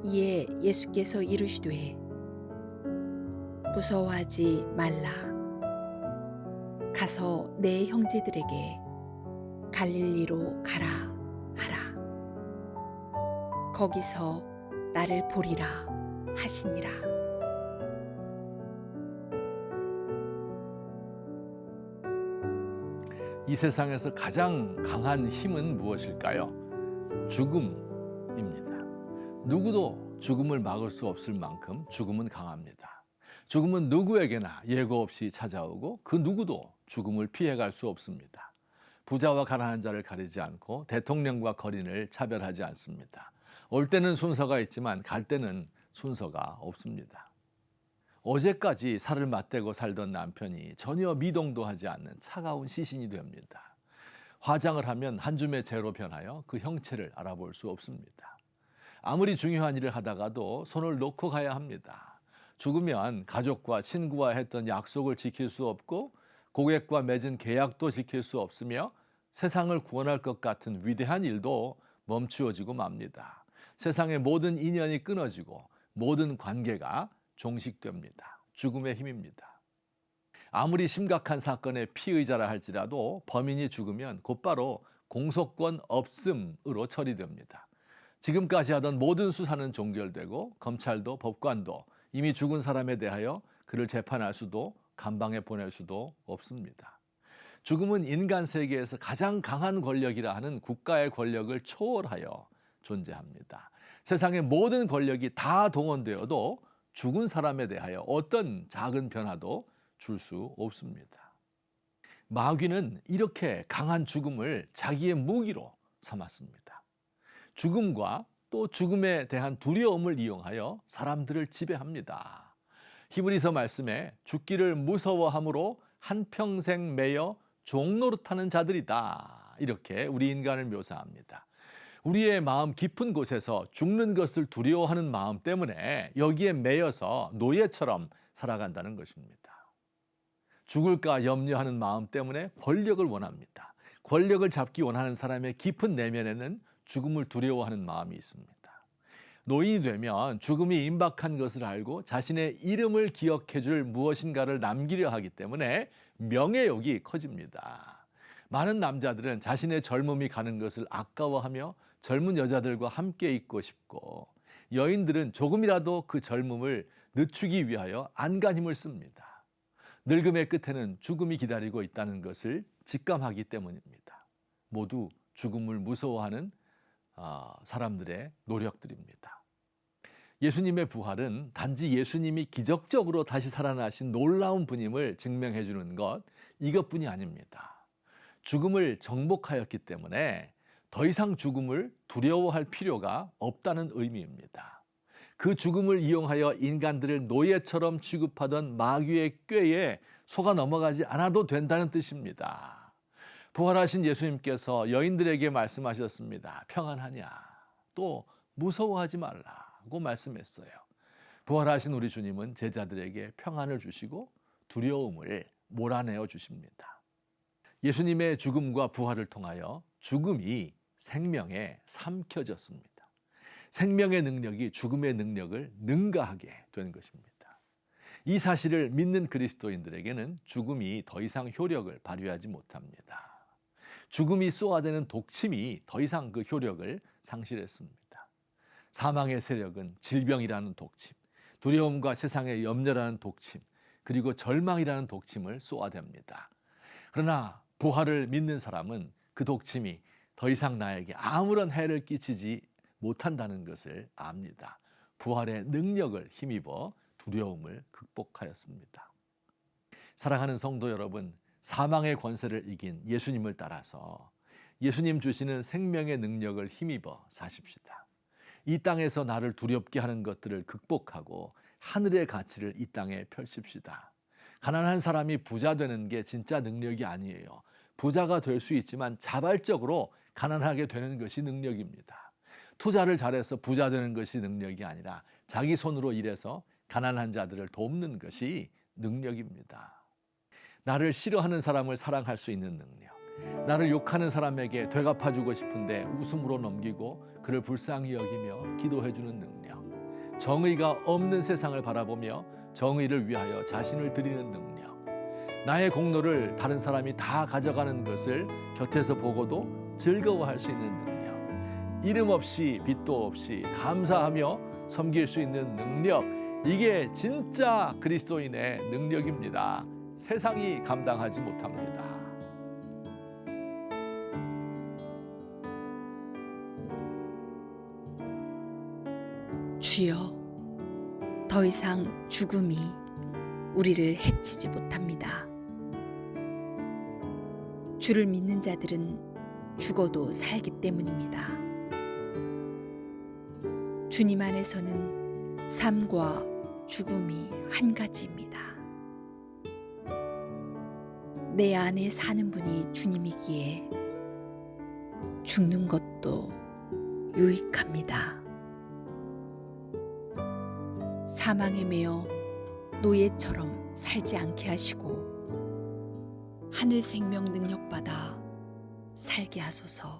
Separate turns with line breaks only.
이에 예수께서 이르시되 무서워하지 말라. 가서 내 형제들에게 갈릴리로 가라 하라. 거기서 나를 보리라 하시니라.
이 세상에서 가장 강한 힘은 무엇일까요? 죽음입니다. 누구도 죽음을 막을 수 없을 만큼 죽음은 강합니다. 죽음은 누구에게나 예고 없이 찾아오고 그 누구도 죽음을 피해갈 수 없습니다. 부자와 가난한 자를 가리지 않고 대통령과 거린을 차별하지 않습니다. 올 때는 순서가 있지만 갈 때는 순서가 없습니다. 어제까지 살을 맞대고 살던 남편이 전혀 미동도 하지 않는 차가운 시신이 됩니다. 화장을 하면 한 줌의 재로 변하여 그 형체를 알아볼 수 없습니다. 아무리 중요한 일을 하다가도 손을 놓고 가야 합니다. 죽으면 가족과 친구와 했던 약속을 지킬 수 없고 고객과 맺은 계약도 지킬 수 없으며 세상을 구원할 것 같은 위대한 일도 멈추어지고 맙니다. 세상의 모든 인연이 끊어지고 모든 관계가 종식됩니다. 죽음의 힘입니다. 아무리 심각한 사건의 피의자라 할지라도 범인이 죽으면 곧바로 공소권 없음으로 처리됩니다. 지금까지 하던 모든 수사는 종결되고 검찰도 법관도 이미 죽은 사람에 대하여 그를 재판할 수도 감방에 보낼 수도 없습니다. 죽음은 인간 세계에서 가장 강한 권력이라 하는 국가의 권력을 초월하여 존재합니다. 세상의 모든 권력이 다 동원되어도 죽은 사람에 대하여 어떤 작은 변화도 줄 수 없습니다. 마귀는 이렇게 강한 죽음을 자기의 무기로 삼았습니다. 죽음과 또 죽음에 대한 두려움을 이용하여 사람들을 지배합니다. 히브리서 말씀에 죽기를 무서워함으로 한평생 매여 종노릇하는 자들이다. 이렇게 우리 인간을 묘사합니다. 우리의 마음 깊은 곳에서 죽는 것을 두려워하는 마음 때문에 여기에 매여서 노예처럼 살아간다는 것입니다. 죽을까 염려하는 마음 때문에 권력을 원합니다. 권력을 잡기 원하는 사람의 깊은 내면에는 죽음을 두려워하는 마음이 있습니다. 노인이 되면 죽음이 임박한 것을 알고 자신의 이름을 기억해 줄 무엇인가를 남기려 하기 때문에 명예욕이 커집니다. 많은 남자들은 자신의 젊음이 가는 것을 아까워하며 젊은 여자들과 함께 있고 싶고, 여인들은 조금이라도 그 젊음을 늦추기 위하여 안간힘을 씁니다. 늙음의 끝에는 죽음이 기다리고 있다는 것을 직감하기 때문입니다. 모두 죽음을 무서워하는 사람들의 노력들입니다. 예수님의 부활은 단지 예수님이 기적적으로 다시 살아나신 놀라운 분임을 증명해 주는 것, 이것뿐이 아닙니다. 죽음을 정복하였기 때문에 더 이상 죽음을 두려워할 필요가 없다는 의미입니다. 그 죽음을 이용하여 인간들을 노예처럼 취급하던 마귀의 꾀에 속아 넘어가지 않아도 된다는 뜻입니다. 부활하신 예수님께서 여인들에게 말씀하셨습니다. 평안하냐? 또 무서워하지 말라고 말씀했어요. 부활하신 우리 주님은 제자들에게 평안을 주시고 두려움을 몰아내어 주십니다. 예수님의 죽음과 부활을 통하여 죽음이 생명에 삼켜졌습니다. 생명의 능력이 죽음의 능력을 능가하게 된 것입니다. 이 사실을 믿는 그리스도인들에게는 죽음이 더 이상 효력을 발휘하지 못합니다. 죽음이 쏘아대는 독침이 더 이상 그 효력을 상실했습니다. 사망의 세력은 질병이라는 독침, 두려움과 세상의 염려라는 독침, 그리고 절망이라는 독침을 쏘아댑니다. 그러나 부활을 믿는 사람은 그 독침이 더 이상 나에게 아무런 해를 끼치지 못한다는 것을 압니다. 부활의 능력을 힘입어 두려움을 극복하였습니다. 사랑하는 성도 여러분, 사망의 권세를 이긴 예수님을 따라서 예수님 주시는 생명의 능력을 힘입어 사십시다. 이 땅에서 나를 두렵게 하는 것들을 극복하고 하늘의 가치를 이 땅에 펼칩시다. 가난한 사람이 부자 되는 게 진짜 능력이 아니에요. 부자가 될 수 있지만 자발적으로 가난하게 되는 것이 능력입니다. 투자를 잘해서 부자 되는 것이 능력이 아니라 자기 손으로 일해서 가난한 자들을 돕는 것이 능력입니다. 나를 싫어하는 사람을 사랑할 수 있는 능력, 나를 욕하는 사람에게 되갚아주고 싶은데 웃음으로 넘기고 그를 불쌍히 여기며 기도해주는 능력, 정의가 없는 세상을 바라보며 정의를 위하여 자신을 드리는 능력, 나의 공로를 다른 사람이 다 가져가는 것을 곁에서 보고도 즐거워할 수 있는 능력, 이름 없이 빚도 없이 감사하며 섬길 수 있는 능력, 이게 진짜 그리스도인의 능력입니다. 세상이 감당하지 못합니다.
주여, 더 이상 죽음이 우리를 해치지 못합니다. 주를 믿는 자들은 죽어도 살기 때문입니다. 주님 안에서는 삶과 죽음이 한 가지입니다. 내 안에 사는 분이 주님이기에 죽는 것도 유익합니다. 사망에 매여 노예처럼 살지 않게 하시고 하늘 생명 능력 받아 살게 하소서.